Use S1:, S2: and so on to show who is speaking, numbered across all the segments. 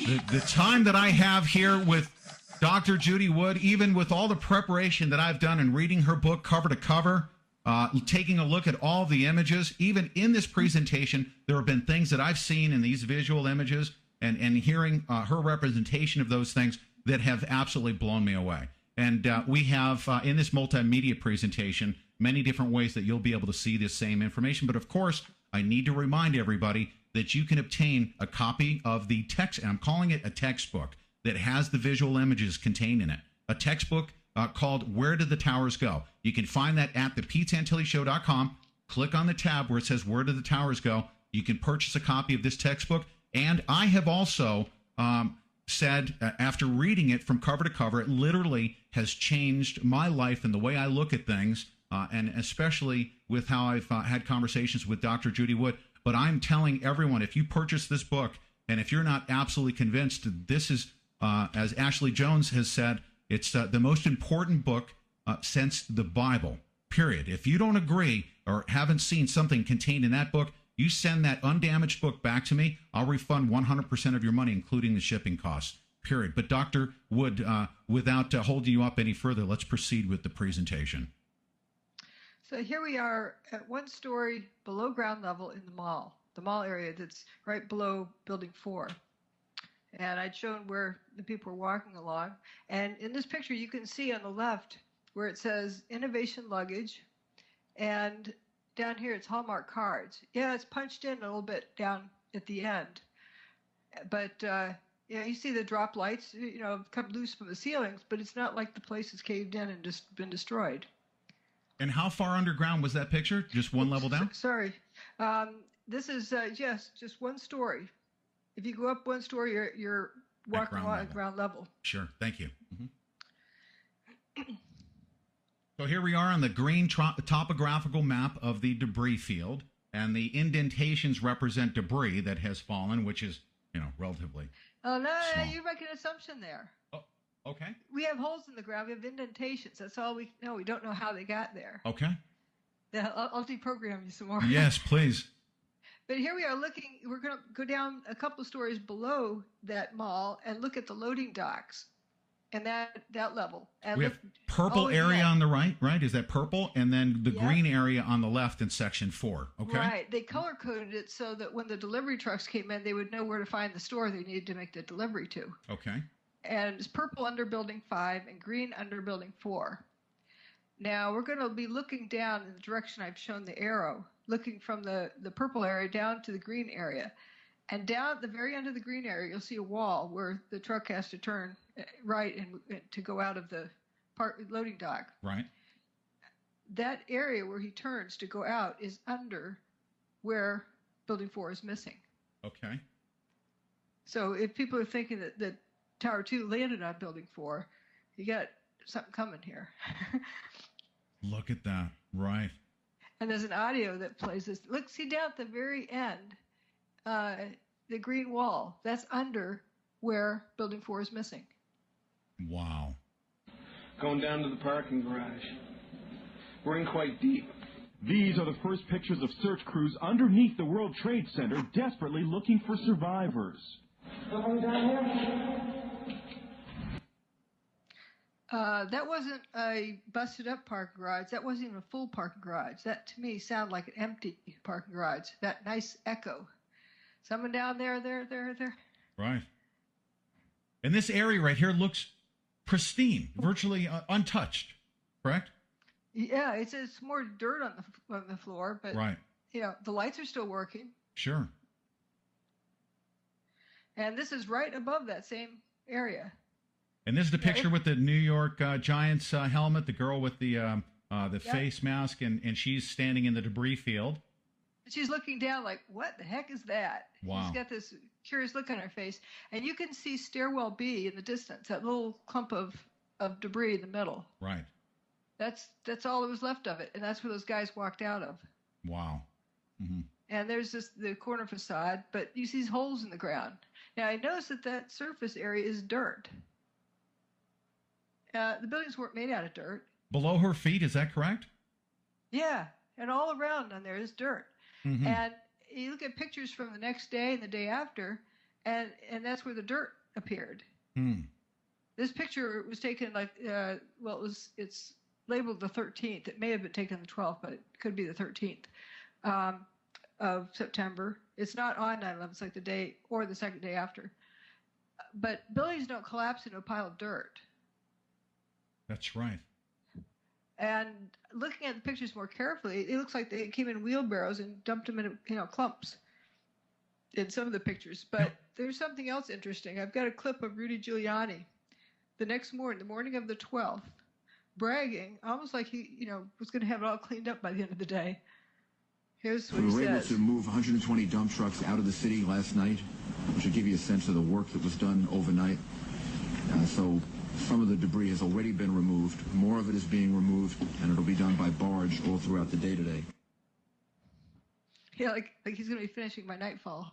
S1: The time that I have here with Dr. Judy Wood, even with all the preparation that I've done in reading her book cover to cover, taking a look at all the images, even in this presentation, there have been things that I've seen in these visual images and hearing her representation of those things that have absolutely blown me away. And we have, in this multimedia presentation, many different ways that you'll be able to see this same information. But of course, I need to remind everybody that you can obtain a copy of the text, and I'm calling it a textbook, that has the visual images contained in it. A textbook called Where Did the Towers Go? You can find that at thepeteantillyshow.com. Click on the tab where it says Where Did the Towers Go? You can purchase a copy of this textbook. And I have also said, after reading it from cover to cover, it literally has changed my life and the way I look at things, and especially with how I've had conversations with Dr. Judy Wood. But I'm telling everyone, if you purchase this book, and if you're not absolutely convinced, this is, as Ashley Jones has said, it's the most important book since the Bible, period. If you don't agree or haven't seen something contained in that book, you send that undamaged book back to me. I'll refund 100% of your money, including the shipping costs, period. But Dr. Wood, without holding you up any further, let's proceed with the presentation.
S2: So here we are at one story below ground level in the mall area that's right below Building 4. And I'd shown where the people were walking along. And in this picture, you can see on the left where it says Innovation Luggage. And down here, it's Hallmark Cards. Yeah, it's punched in a little bit down at the end. But, yeah, you see the drop lights, come loose from the ceilings, but it's not like the place is caved in and just been destroyed.
S1: And how far underground was that picture? Just one level down?
S2: Sorry. This is just one story. If you go up one story, you're walking along at ground level.
S1: Sure. Thank you. Mm-hmm. So here we are on the green topographical map of the debris field, and the indentations represent debris that has fallen, which is, relatively
S2: Oh, no,
S1: small.
S2: you make an assumption there.
S1: Oh, okay.
S2: We have holes in the ground. We have indentations. That's all we know. We don't know how they got there.
S1: Okay.
S2: Yeah, I'll deprogram you some more.
S1: Yes, please.
S2: But here we are looking. We're going to go down a couple of stories below that mall and look at the loading docks and that level. And
S1: we have purple area on the right? Is that purple? And then the green area on the left in section 4. Okay.
S2: Right. They color coded it so that when the delivery trucks came in, they would know where to find the store they needed to make the delivery to.
S1: Okay.
S2: And it's purple under Building 5 and green under Building 4. Now we're going to be looking down in the direction I've shown the arrow, looking from the purple area down to the green area. And down at the very end of the green area, you'll see a wall where the truck has to turn right and to go out of the loading dock.
S1: Right.
S2: That area where he turns to go out is under where Building 4 is missing.
S1: Okay.
S2: So if people are thinking that Tower 2 landed on Building 4, you got something coming here.
S1: Look at that. Right.
S2: And there's an audio that plays this. Look, see down at the very end, the green wall. That's under where Building 4 is missing.
S1: Wow.
S3: Going down to the parking garage. We're in quite deep.
S4: These are the first pictures of search crews underneath the World Trade Center, desperately looking for survivors.
S3: Going down here?
S2: That wasn't a busted up parking garage. That wasn't even a full parking garage. That to me sounded like an empty parking garage. That nice echo. Someone down there.
S1: Right. And this area right here looks pristine, virtually untouched, correct?
S2: Yeah, it's more dirt on the floor, but
S1: right.
S2: The lights are still working.
S1: Sure.
S2: And this is right above that same area.
S1: And this is the picture with the New York Giants helmet, the girl with the face mask, and she's standing in the debris field.
S2: She's looking down like, what the heck is that?
S1: Wow.
S2: She's got this curious look on her face. And you can see Stairwell B in the distance, that little clump of debris in the middle.
S1: Right.
S2: That's all that was left of it. And that's where those guys walked out of.
S1: Wow. Mm-hmm.
S2: And there's the corner facade, but you see these holes in the ground. Now, I noticed that surface area is dirt. The buildings weren't made out of dirt.
S1: Below her feet, is that correct?
S2: Yeah, and all around on there is dirt.
S1: Mm-hmm.
S2: And you look at pictures from the next day and the day after, and that's where the dirt appeared. This picture was taken like it's labeled the 13th. It may have been taken the 12th, but it could be the 13th of September. It's not on 9/11. It's like the day or the second day after. But buildings don't collapse into a pile of dirt.
S1: That's right.
S2: And looking at the pictures more carefully, it looks like they came in wheelbarrows and dumped them in clumps in some of the pictures. But there's something else interesting. I've got a clip of Rudy Giuliani the next morning, the morning of the 12th, bragging, almost like he, was going to have it all cleaned up by the end of the day. Here's what he says.
S5: We were able to move 120 dump trucks out of the city last night, which will give you a sense of the work that was done overnight. So some of the debris has already been removed. More of it is being removed, and it'll be done by barge all throughout the day today.
S2: Yeah, like he's going to be finishing by nightfall.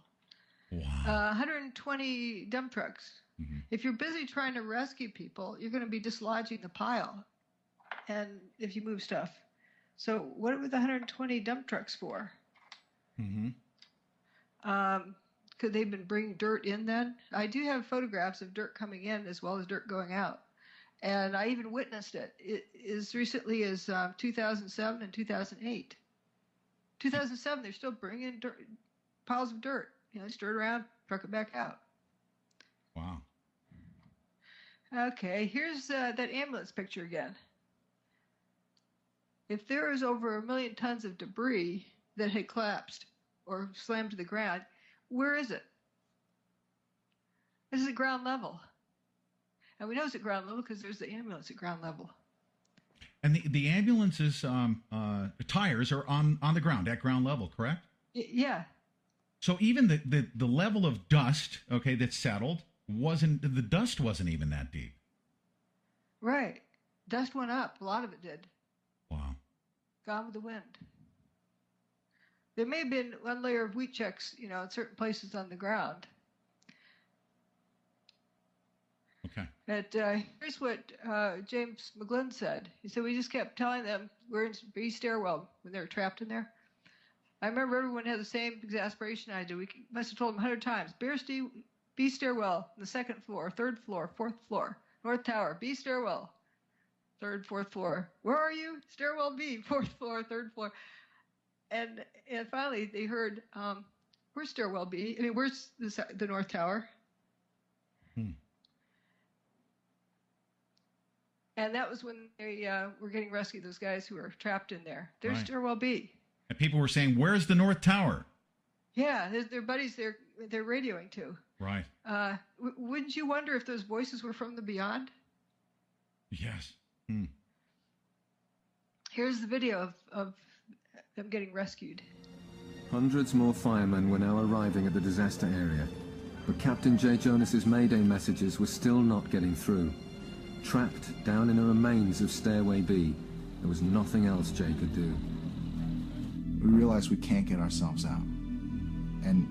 S1: Wow.
S2: 120 dump trucks. Mm-hmm. If you're busy trying to rescue people, you're going to be dislodging the pile, and if you move stuff. So what were the 120 dump trucks for?
S1: Mm-hmm.
S2: Could they have been bringing dirt in then? I do have photographs of dirt coming in as well as dirt going out. And I even witnessed it as recently as 2007 and 2008. 2007, they're still bringing in piles of dirt. They stir it around, truck it back out.
S1: Wow.
S2: Okay, here's that ambulance picture again. If there is over 1 million tons of debris that had collapsed or slammed to the ground, where is it? This is at ground level. And we know it's at ground level because there's the ambulance at ground level.
S1: And the ambulance's tires are on the ground, at ground level, correct?
S2: Yeah.
S1: So even the level of dust, that settled, the dust wasn't even that deep.
S2: Right. Dust went up. A lot of it did.
S1: Wow.
S2: Gone with the wind. There may have been one layer of wheat checks, in certain places on the ground.
S1: Okay.
S2: But here's what James McGlynn said. He said, we just kept telling them we're in B stairwell when they were trapped in there. I remember everyone had the same exasperation I do. We must have told them 100 times. B stairwell, the second floor, third floor, fourth floor. North Tower, B stairwell, third, fourth floor. Where are you? Stairwell B, fourth floor, third floor. And finally they heard, where's stairwell B? Where's the North Tower? And that was when they were getting rescued, those guys who were trapped in there. There's
S1: right.
S2: stairwell B.
S1: And people were saying, where's the North Tower?
S2: Yeah, their buddies they're radioing to.
S1: Right.
S2: Wouldn't you wonder if those voices were from the beyond?
S1: Yes.
S2: Here's the video of them getting rescued.
S6: Hundreds more firemen were now arriving at the disaster area, but Captain J. Jonas's Mayday messages were still not getting through. Trapped down in the remains of Stairway B, there was nothing else Jay could do.
S7: We realized we can't get ourselves out. And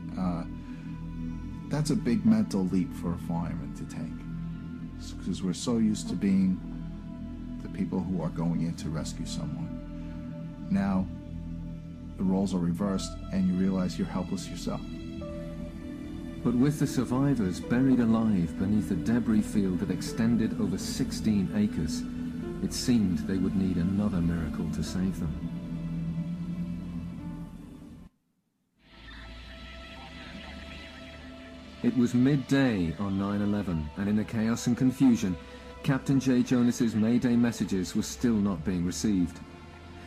S7: that's a big mental leap for a fireman to take, because we're so used to being the people who are going in to rescue someone. Now, the roles are reversed, and you realize you're helpless yourself.
S6: But with the survivors buried alive beneath a debris field that extended over 16 acres, it seemed they would need another miracle to save them. It was midday on 9/11, and in the chaos and confusion, Captain J. Jonas's Mayday messages were still not being received.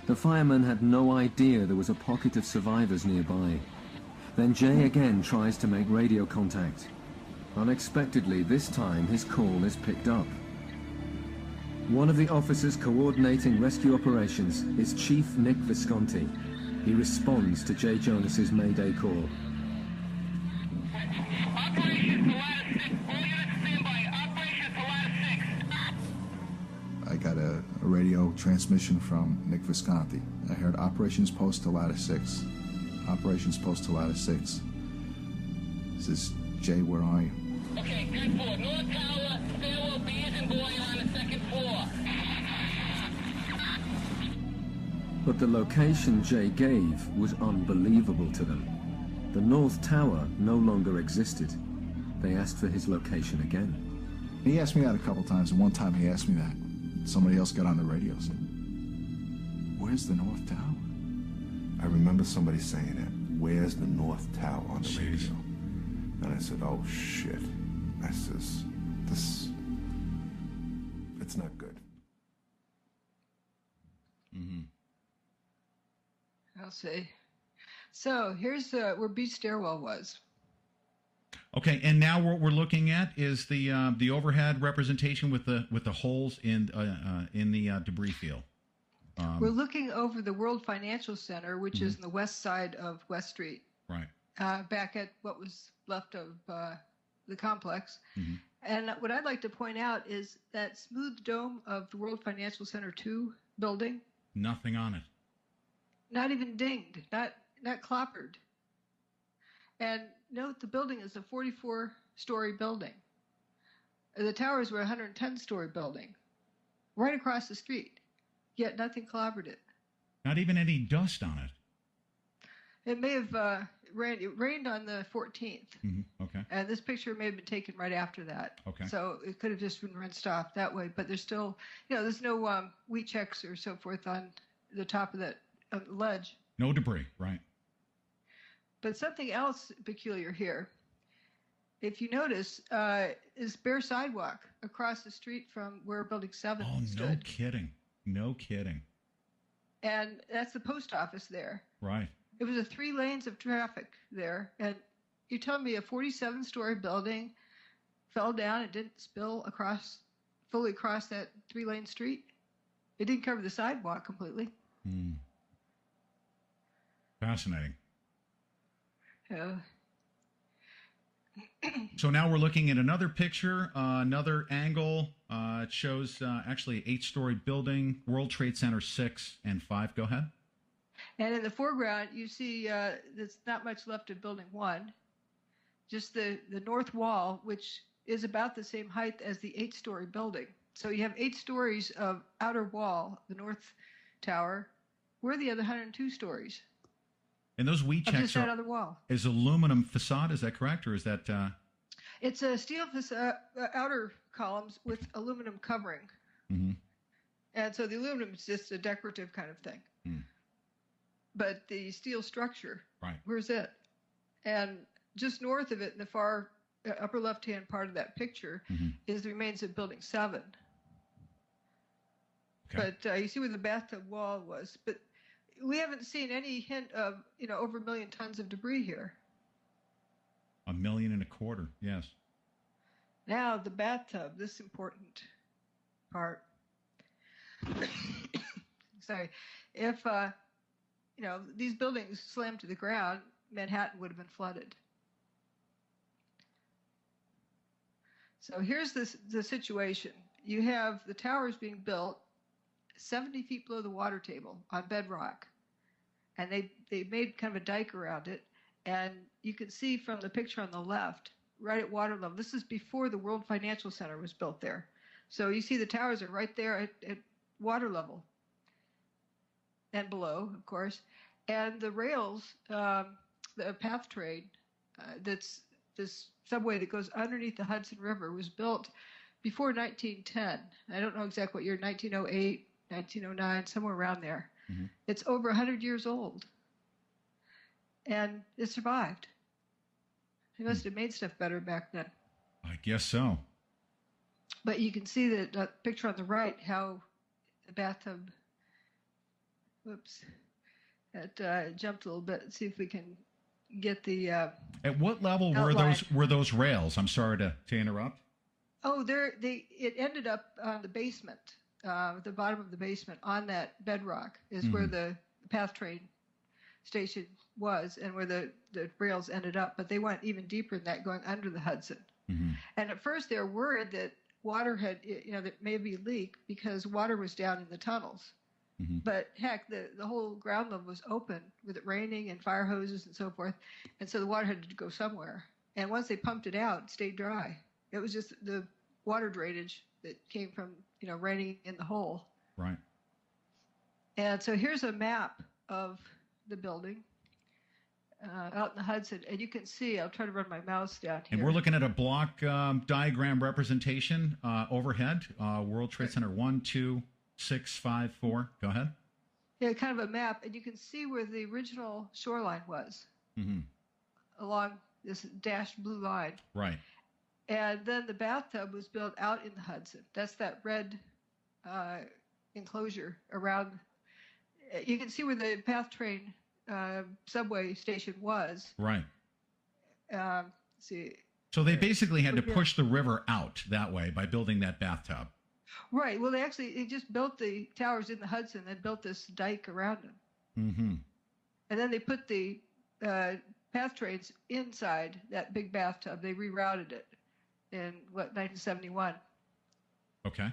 S6: The firemen had no idea there was a pocket of survivors nearby. Then Jay again tries to make radio contact. Unexpectedly, this time his call is picked up. One of the officers coordinating rescue operations is Chief Nick Visconti. He responds to J. Jonas's Mayday call.
S8: Operations to Lattice 6. All units stand by. Operations to Lattice 6.
S7: I got a radio transmission from Nick Visconti. I heard Operations Post to Lattice 6. Operations Post to Lattice 6. This is Jay, where are you?
S8: Okay, 10-4. North Tower, stairwell B is in boy on the second floor.
S6: But the location Jay gave was unbelievable to them. The North Tower no longer existed. They asked for his location again.
S7: He asked me that a couple times, and one time he asked me that. Somebody else got on the radio and said, "Where's the North Tower?"
S9: I remember somebody saying it. Where's the North Tower on the radio? And I said, oh, shit. I says, it's not good.
S2: I'll see. So here's where Beach Stairwell was.
S1: Okay, and now what we're looking at is the overhead representation with the holes in the debris field.
S2: We're looking over the World Financial Center, which is in the west side of West Street.
S1: Right.
S2: Back at what was left of the complex. And what I'd like to point out is that smooth dome of the World Financial Center 2 building.
S1: Nothing on it.
S2: Not even dinged, not cloppered. And note the building is a 44-story building. The towers were a 110-story building, right across the street. Yet nothing clobbered it.
S1: Not even any dust on it.
S2: It may have rained. It rained on the 14th.
S1: Okay.
S2: And this picture may have been taken right after that.
S1: Okay.
S2: So it could have just been rinsed off that way. But there's still, there's no wheat checks or so forth on the top of that ledge.
S1: No debris, right.
S2: But something else peculiar here, if you notice, is bare sidewalk across the street from where Building 7 stood.
S1: No kidding. No kidding.
S2: And that's the post office there.
S1: Right.
S2: It was 3 lanes of traffic there. And you're telling me a 47-story building fell down and didn't spill fully across that 3-lane street? It didn't cover the sidewalk completely.
S1: Fascinating.
S2: Yeah.
S1: So now we're looking at another picture, another angle. It shows actually an 8-story building, World Trade Center 6 and 5. Go ahead.
S2: And in the foreground, you see there's not much left of Building 1, just the north wall, which is about the same height as the 8-story building. So you have 8 stories of outer wall, the north tower. Where are the other 102 stories?
S1: And those wheat checks
S2: just that other wall.
S1: Is aluminum facade, is that correct? Or is that...
S2: It's a steel outer columns with aluminum covering. And so the aluminum is just a decorative kind of thing. But the steel structure,
S1: right?
S2: Where's it? And just north of it in the far upper left-hand part of that picture is the remains of Building 7.
S1: Okay.
S2: But you see where the bathtub wall was. But we haven't seen any hint of, over 1 million tons of debris here.
S1: 1.25 million, yes.
S2: Now the bathtub, this important part. Sorry. If, these buildings slammed to the ground, Manhattan would have been flooded. So here's the situation. You have the towers being built 70 feet below the water table on bedrock. And they made kind of a dike around it. And you can see from the picture on the left, right at water level, this is before the World Financial Center was built there. So you see the towers are right there at water level and below, of course. And the rails, the path train, that's this subway that goes underneath the Hudson River, was built before 1910. I don't know exactly what year, 1908, 1909, somewhere around there. It's over 100 years old. And it survived. They must have made stuff better back then.
S1: I guess so.
S2: But you can see that picture on the right, how the bathtub, that jumped a little bit. Let's see if we can get the
S1: At what level were those rails? I'm sorry to interrupt.
S2: Oh, it ended up on the basement, the bottom of the basement on that bedrock is where the path train station was and where the rails ended up, but they went even deeper than that, going under the Hudson. And at first they were worried that water had, that maybe leaked because water was down in the tunnels. But heck, the whole ground level was open with it raining and fire hoses and so forth. And so the water had to go somewhere. And once they pumped it out, it stayed dry. It was just the water drainage that came from, raining in the hole.
S1: Right.
S2: And so here's a map of the building. out in the Hudson, and you can see. I'll try to run my mouse down here.
S1: And we're looking at a block diagram representation overhead. World Trade Center 1, 2, 6, 5, 4. Go ahead.
S2: Yeah, kind of a map, and you can see where the original shoreline was along this dashed blue line.
S1: Right.
S2: And then the bathtub was built out in the Hudson. That's that red enclosure around. You can see where the PATH train subway station was.
S1: Right.
S2: See.
S1: So they basically had to push the river out that way by building that bathtub.
S2: Right. Well, they just built the towers in the Hudson and built this dike around them.
S1: Mm-hmm.
S2: And then they put the PATH trains inside that big bathtub. They rerouted it in 1971.
S1: Okay.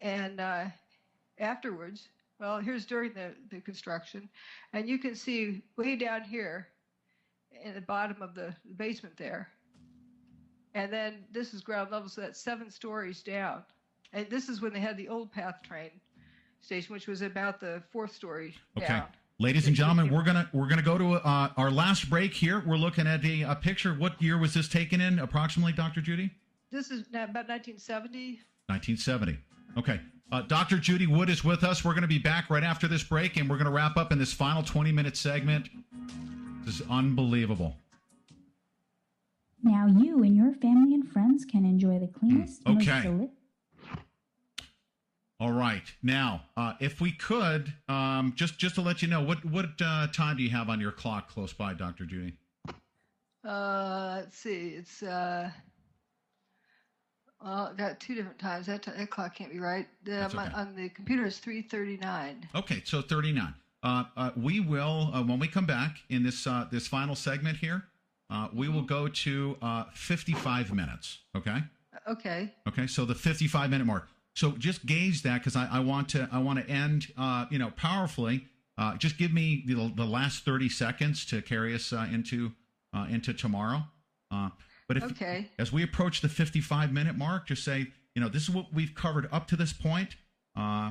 S2: And afterwards, well, here's during the construction, and you can see way down here in the bottom of the basement there. And then this is ground level, so that's 7 stories down. And this is when they had the old PATH train station, which was about the 4th story down.
S1: Ladies and gentlemen, we're gonna go to our last break here. We're looking at a picture. What year was this taken in, approximately, Dr. Judy?
S2: This is about 1970.
S1: 1970. Okay. Dr. Judy Wood is with us. We're going to be back right after this break, and we're going to wrap up in this final 20-minute segment. This is unbelievable.
S10: Now you and your family and friends can enjoy the cleanest, most delicious.
S1: All right. Now, if we could, just to let you know, what time do you have on your clock close by, Dr. Judy?
S2: Let's see. It's well, got 2 different times. That clock can't be right. On the computer is 3:39.
S1: Okay, so 39. We will, when we come back in this final segment here, we will go to 55 minutes. Okay.
S2: Okay.
S1: Okay. So the 55-minute mark. So just gauge that, because I want to end powerfully. Just give me the last 30 seconds to carry us into tomorrow. But as we approach the 55-minute mark, just say, this is what we've covered up to this point.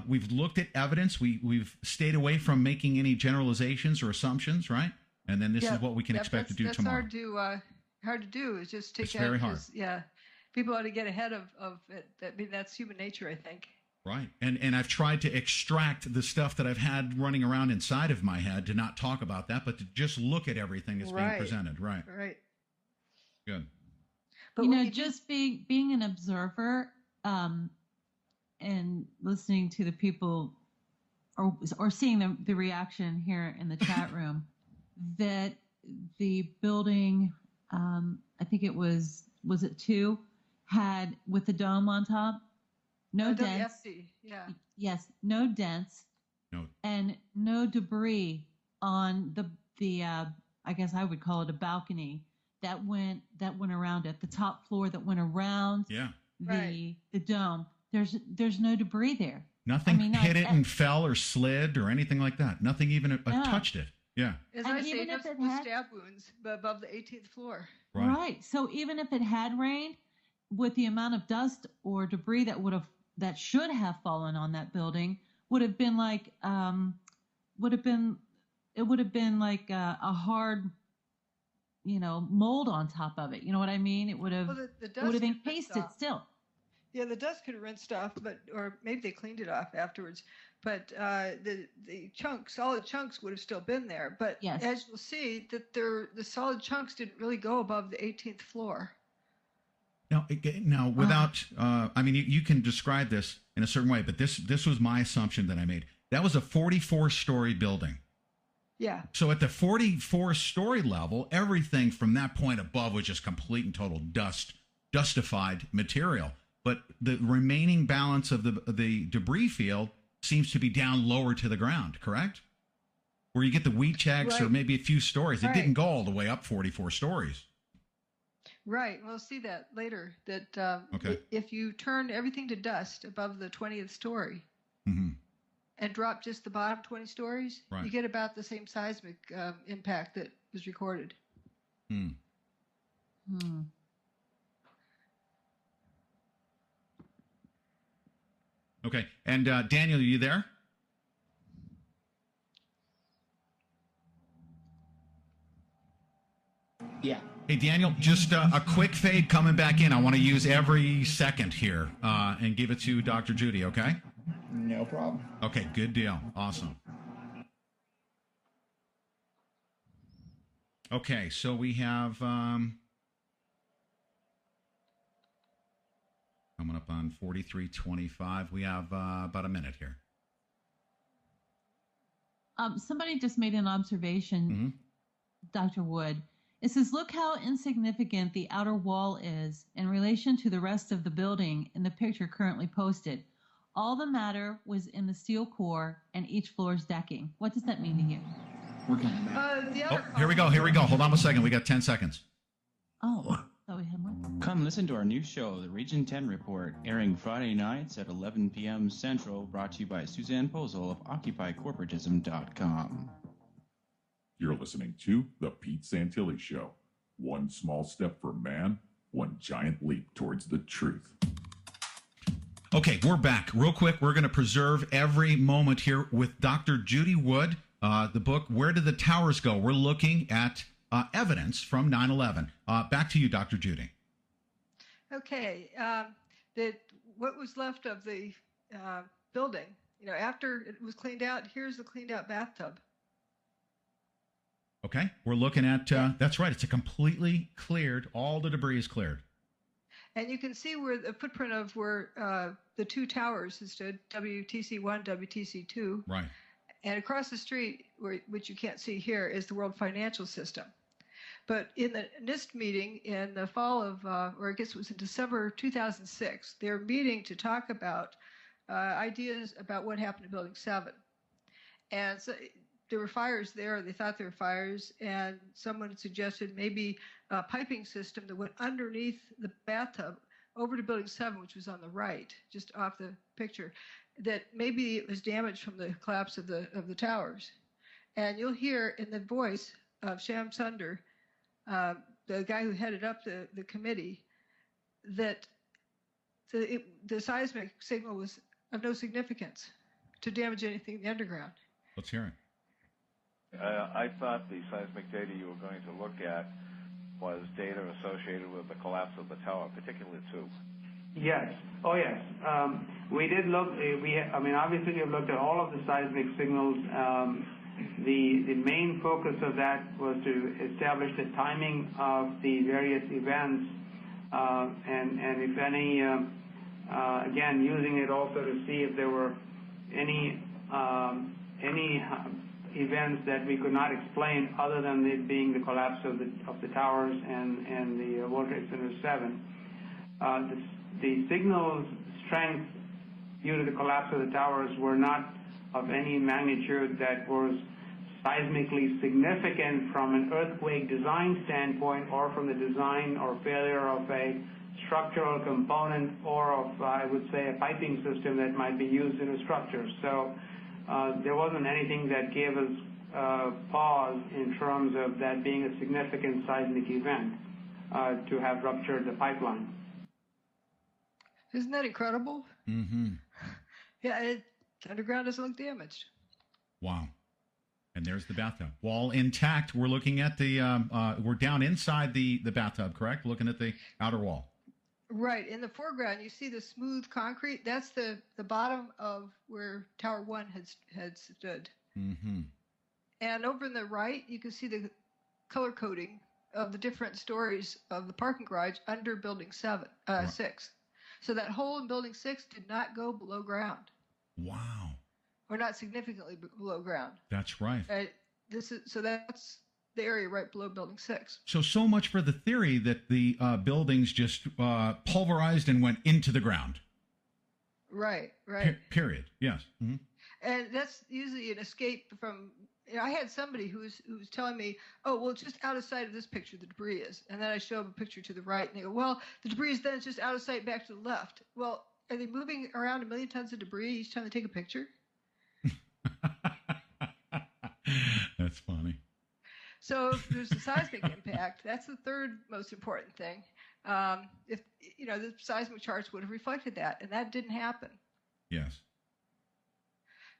S1: We've looked at evidence. We've stayed away from making any generalizations or assumptions, right? And then this is what we can expect to do tomorrow.
S2: That's hard to do. Is just take
S1: it's very hard.
S2: Yeah, people ought to get ahead of it. I mean, that's human nature, I think.
S1: Right. And I've tried to extract the stuff that I've had running around inside of my head to not talk about that, but to just look at everything that's being presented. Right.
S2: Right.
S1: Good.
S11: But just being an observer and listening to the people or seeing the reaction here in the chat room, that the building, I think it was it 2, had with the dome on top, no dents.
S2: Yeah.
S11: Yes, no dents.
S1: No.
S11: And no debris on the I guess I would call it a balcony that went around it, the top floor that went around the dome. There's no debris there.
S1: Nothing hit it and fell or slid or anything like that. Nothing even touched it. Yeah.
S2: As I say, no stab wounds above the 18th floor.
S11: Right. So even if it had rained, with the amount of dust or debris that should have fallen on that building, would have been like a hard, mold on top of it. You know what I mean? It would have encased it still.
S2: Yeah, the dust could have rinsed off, or maybe they cleaned it off afterwards. But the solid chunks would have still been there. But as you'll see, that the solid chunks didn't really go above the 18th floor.
S1: Now, without, you can describe this in a certain way, but this was my assumption that I made. That was a 44-story building.
S2: Yeah.
S1: So at the 44-story level, everything from that point above was just complete and total dustified material. But the remaining balance of the debris field seems to be down lower to the ground, correct? Where you get the wheat checks or maybe a few stories. It didn't go all the way up 44 stories.
S2: Right. We'll see that later. That if you turn everything to dust above the 20th story and drop just the bottom 20 stories, you get about the same seismic impact that was recorded.
S1: Okay. And Daniel, are you there? Hey, Daniel, just a quick fade coming back in. I want to use every second here and give it to Dr. Judy, okay?
S12: No problem.
S1: Okay, good deal. Awesome. Okay, so we have coming up on 43:25. We have about a minute here.
S11: Somebody just made an observation, Dr. Wood. It says, look how insignificant the outer wall is in relation to the rest of the building in the picture currently posted. All the matter was in the steel core and each floor's decking. What does that mean to you?
S12: We're coming back.
S1: Here we go. Hold on a second. We got 10 seconds.
S11: Oh, thought we had more.
S13: Come listen to our new show, The Region 10 Report, airing Friday nights at 11 p.m. Central, brought to you by Suzanne Posel of OccupyCorporatism.com.
S14: You're listening to The Pete Santilli Show. One small step for man, one giant leap towards the truth.
S1: Okay, we're back. Real quick, we're going to preserve every moment here with Dr. Judy Wood. The book, Where Did the Towers Go? We're looking at evidence from 9/11. Back to you, Dr. Judy.
S2: Okay, what was left of the building, after it was cleaned out, here's the cleaned out bathtub.
S1: Okay, we're looking at, that's right, it's a completely cleared, all the debris is cleared.
S2: And you can see where the footprint of where the two towers stood, WTC1, WTC2.
S1: Right.
S2: And across the street, which you can't see here, is the World Financial System. But in the NIST meeting in the fall of, or I guess it was in December 2006, they were meeting to talk about ideas about what happened to Building 7. And so there were fires there, they thought there were fires, and someone suggested maybe a piping system that went underneath the bathtub over to Building 7, which was on the right, just off the picture, that maybe it was damaged from the collapse of the towers. And you'll hear in the voice of Sham Sunder, the guy who headed up the committee, that the seismic signal was of no significance to damage anything in the underground.
S1: Let's hear it.
S15: I thought the seismic data you were going to look at was data associated with the collapse of the tower, particularly 2.
S16: Yes. Oh, yes. We did look. Obviously, we've looked at all of the seismic signals. The main focus of that was to establish the timing of the various events, and if any, again, using it also to see if there were any events that we could not explain other than it being the collapse of the towers and the World Trade Center 7. The signal's strength due to the collapse of the towers were not of any magnitude that was seismically significant from an earthquake design standpoint, or from the design or failure of a structural component, or of, I would say, a piping system that might be used in a structure. So there wasn't anything that gave us pause in terms of that being a significant seismic event to have ruptured the pipeline.
S2: Isn't that incredible?
S1: Mm-hmm.
S2: Yeah, underground doesn't look damaged.
S1: Wow. And there's the bathtub. Wall intact. We're looking at the, we're down inside the bathtub, correct? Looking at the outer wall.
S2: Right. In the foreground, you see the smooth concrete. That's the bottom of where Tower 1 had stood.
S1: Mm-hmm.
S2: And over in the right, you can see the color coding of the different stories of the parking garage under Building 6. So that hole in Building 6 did not go below ground.
S1: Wow.
S2: Or not significantly below ground.
S1: That's right.
S2: That's the area right below Building 6.
S1: So much for the theory that the buildings just pulverized and went into the ground.
S2: Right.
S1: Period. Yes. Mm-hmm.
S2: And that's usually an escape from. I had somebody who was telling me, oh, well, just out of sight of this picture, the debris is. And then I show them a picture to the right, and they go, well, the debris is then just out of sight back to the left. Well, are they moving around 1 million tons of debris each time they take a picture?
S1: That's funny.
S2: So if there's a seismic impact, that's the third most important thing. If the seismic charts would have reflected that, and that didn't happen.
S1: Yes.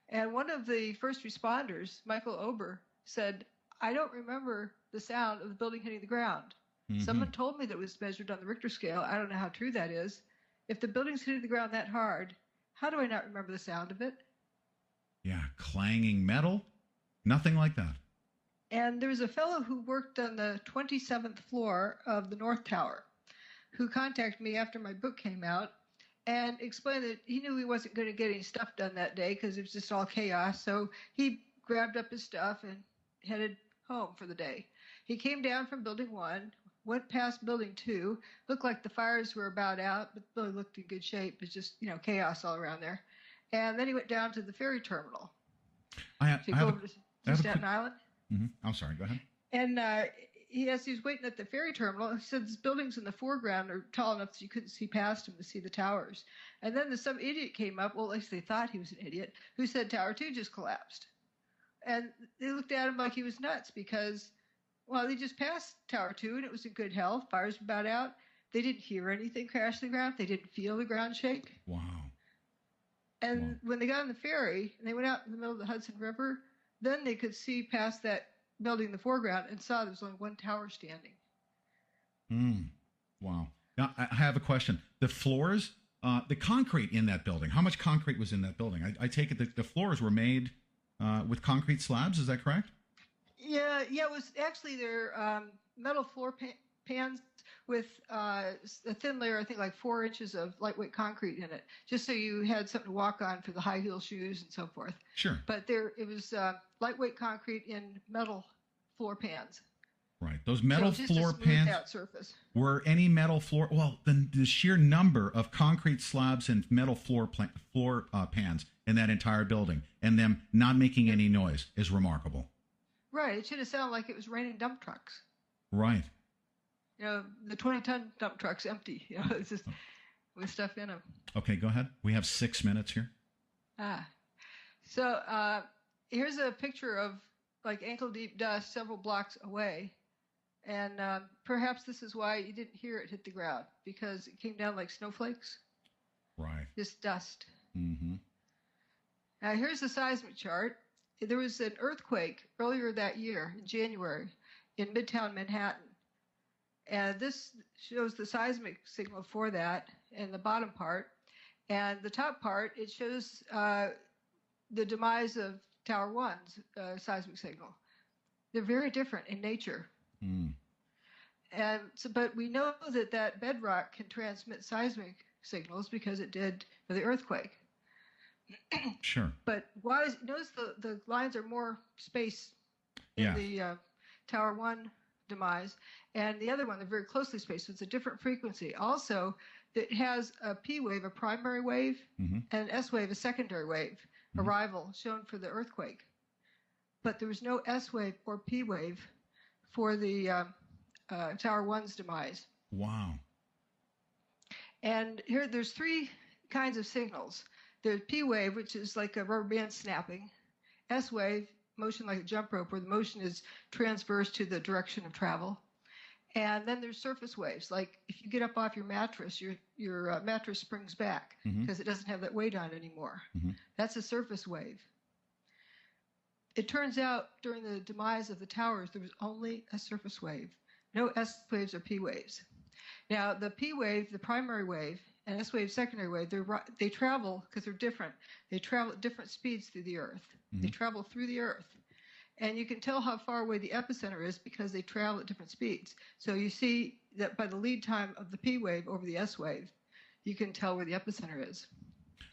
S2: And one of the first responders, Michael Ober, said, I don't remember the sound of the building hitting the ground. Someone told me that it was measured on the Richter scale. I don't know how true that is. If the building's hitting the ground that hard, how do I not remember the sound of it?
S1: Yeah, clanging metal? Nothing like that.
S2: And there was a fellow who worked on the 27th floor of the North Tower who contacted me after my book came out and explained that he knew he wasn't going to get any stuff done that day because it was just all chaos. So he grabbed up his stuff and headed home for the day. He came down from Building 1, went past Building 2, looked like the fires were about out, but really looked in good shape. It was just, chaos all around there. And then he went down to the ferry terminal to go over to Staten Island.
S1: I'm sorry, go ahead.
S2: And he was waiting at the ferry terminal. He said, these buildings in the foreground are tall enough so you couldn't see past them to see the towers. And then some idiot came up, well, at least they thought he was an idiot, who said Tower 2 just collapsed. And they looked at him like he was nuts because, well, they just passed Tower 2 and it was in good health. Fires were about out. They didn't hear anything crash to the ground. They didn't feel the ground shake.
S1: Wow.
S2: And when they got on the ferry and they went out in the middle of the Hudson River, then they could see past that building in the foreground and saw there was only one tower standing.
S1: Wow. Now, I have a question. The floors, the concrete in that building, how much concrete was in that building? I take it that the floors were made with concrete slabs. Is that correct?
S2: Yeah, it was actually their metal floor pans with a thin layer, I think like 4 inches of lightweight concrete in it, just so you had something to walk on for the high heel shoes and so forth.
S1: Sure.
S2: But it was lightweight concrete in metal floor pans.
S1: Right. Those metal floor pans
S2: surface.
S1: Were any metal floor? Well, the sheer number of concrete slabs and metal floor pans in that entire building, and them not making any noise, is remarkable.
S2: Right. It should have sounded like it was raining dump trucks.
S1: Right.
S2: The 20-ton dump truck's empty. It's just with stuff in them.
S1: Okay, go ahead. We have 6 minutes here.
S2: So here's a picture of like ankle-deep dust several blocks away. And perhaps this is why you didn't hear it hit the ground, because it came down like snowflakes.
S1: Right.
S2: Just dust. Now here's the seismic chart. There was an earthquake earlier that year, in January, in Midtown Manhattan. And this shows the seismic signal for that in the bottom part. And the top part, it shows the demise of Tower 1's seismic signal. They're very different in nature. And but we know that bedrock can transmit seismic signals because it did for the earthquake.
S1: Sure.
S2: But notice the lines are more spaced in the Tower 1 demise, and the other one, they're very closely spaced, so it's a different frequency. Also, it has a P wave, a primary wave, and an S wave, a secondary wave, arrival shown for the earthquake. But there was no S wave or P wave for the Tower 1's demise.
S1: Wow.
S2: And here, there's 3 kinds of signals. There's P wave, which is like a rubber band snapping. S wave, motion like a jump rope, where the motion is transverse to the direction of travel. And then there's surface waves, like if you get up off your mattress, your mattress springs back because it doesn't have that weight on it anymore. That's a surface wave. It turns out during the demise of the towers, there was only a surface wave, no S waves or P waves. Now, the P wave, the primary wave, and S wave, secondary wave, they travel, because they're different, they travel at different speeds through the Earth. They travel through the Earth. And you can tell how far away the epicenter is because they travel at different speeds. So you see that by the lead time of the P wave over the S wave, you can tell where the epicenter is.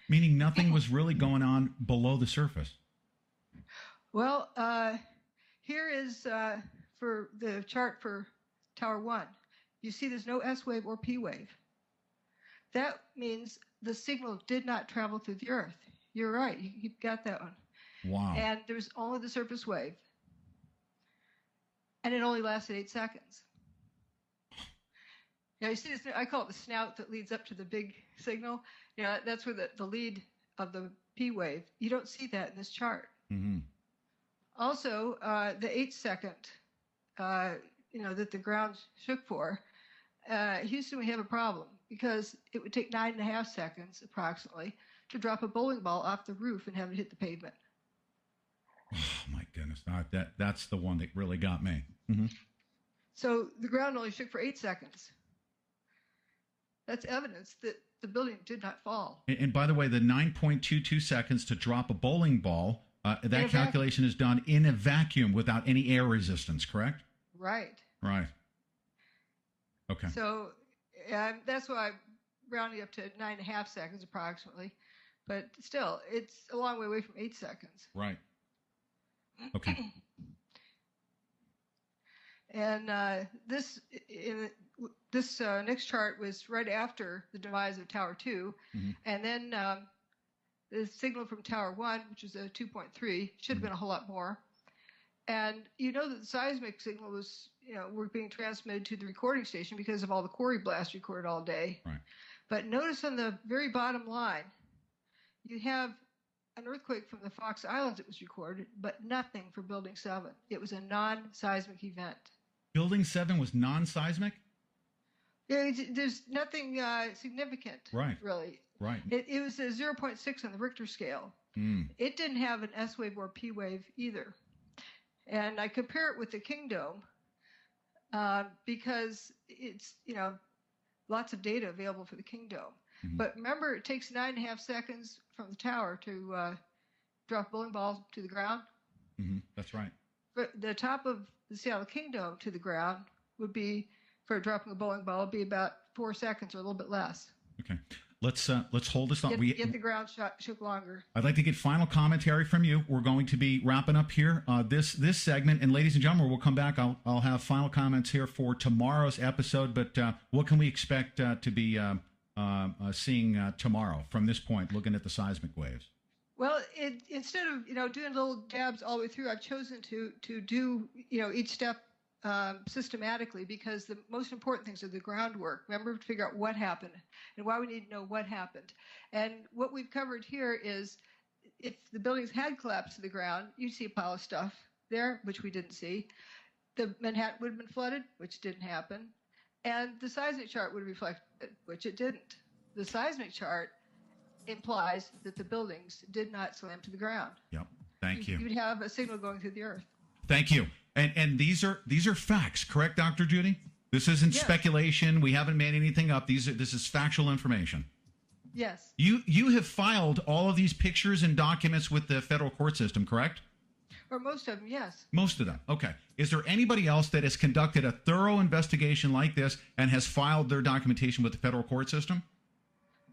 S1: Meaning nothing was really going on below the surface.
S2: Well, here is for the chart for Tower 1. You see there's no S wave or P wave. That means the signal did not travel through the Earth. You're right. You got that one.
S1: Wow.
S2: And there's only the surface wave. And it only lasted 8 seconds. Now, you see this, I call it the snout that leads up to the big signal. That's where the lead of the P wave. You don't see that in this chart. Also, the 8-second, that the ground shook for, Houston, we have a problem because it would take 9.5 seconds approximately to drop a bowling ball off the roof and have it hit the pavement.
S1: Oh, my goodness. That's the one that really got me.
S2: So the ground only shook for 8 seconds. That's evidence that the building did not fall.
S1: And by the way, the 9.22 seconds to drop a bowling ball, that calculation is done in a vacuum without any air resistance, correct?
S2: Right.
S1: Right. Okay.
S2: So that's why I'm rounding up to 9.5 seconds approximately. But still, it's a long way away from 8 seconds.
S1: Right. Okay.
S2: And this next chart was right after the demise of Tower 2. Mm-hmm. And then the signal from Tower 1, which was a 2.3, should have been a whole lot more. And you know that the seismic signal was, were being transmitted to the recording station because of all the quarry blasts recorded all day.
S1: Right.
S2: But notice on the very bottom line, you have an earthquake from the Fox Islands that was recorded, but nothing for Building 7. It was a non-seismic event.
S1: Building 7 was non-seismic?
S2: Yeah, there's nothing significant,
S1: right?
S2: Really.
S1: Right.
S2: It was a 0.6 on the Richter scale. Mm. It didn't have an S wave or P wave either. And I compare it with the King Dome because it's, lots of data available for the King Dome. Mm-hmm. But remember, it takes 9.5 seconds from the tower to drop a bowling ball to the ground.
S1: Mm-hmm. That's right.
S2: But the top of the Seattle King Dome to the ground would be, for dropping a bowling ball, would be about 4 seconds or a little bit less.
S1: Okay. Let's hold this thought.
S2: Get the ground shook longer.
S1: I'd like to get final commentary from you. We're going to be wrapping up here this segment, and ladies and gentlemen, we'll come back. I'll have final comments here for tomorrow's episode. But what can we expect to be seeing tomorrow from this point, looking at the seismic waves?
S2: Well, instead of doing little dabs all the way through, I've chosen to do each step systematically, because the most important things are the groundwork. Remember, to figure out what happened and why we need to know what happened. And what we've covered here is, if the buildings had collapsed to the ground, you'd see a pile of stuff there, which we didn't see. The Manhattan would have been flooded, which didn't happen. And the seismic chart would reflect it, which it didn't. The seismic chart implies that the buildings did not slam to the ground.
S1: Yep. Thank you.
S2: You'd have a signal going through the earth.
S1: Thank you. And these are facts, correct, Dr. Judy? This isn't speculation. We haven't made anything up. This is factual information.
S2: Yes.
S1: You have filed all of these pictures and documents with the federal court system, correct?
S2: Or most of them, yes.
S1: Most of them. Okay. Is there anybody else that has conducted a thorough investigation like this and has filed their documentation with the federal court system?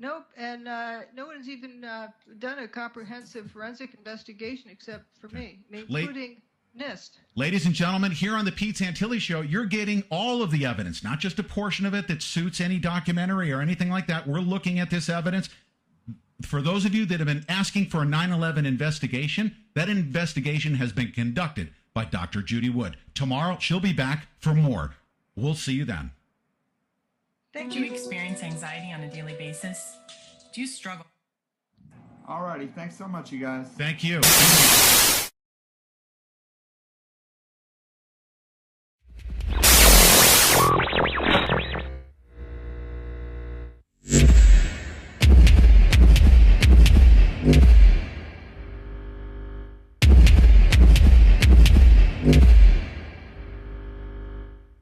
S2: Nope, and no one's even done a comprehensive forensic investigation except for me, including NIST.
S1: Ladies and gentlemen, here on the Pete Santilli Show, you're getting all of the evidence, not just a portion of it that suits any documentary or anything like that. We're looking at this evidence. For those of you that have been asking for a 9/11 investigation, that investigation has been conducted by Dr. Judy Wood. Tomorrow, she'll be back for more. We'll see you then.
S17: Do you experience anxiety on a daily basis? Do you struggle?
S12: Alrighty, thanks so much, you guys.
S1: Thank you.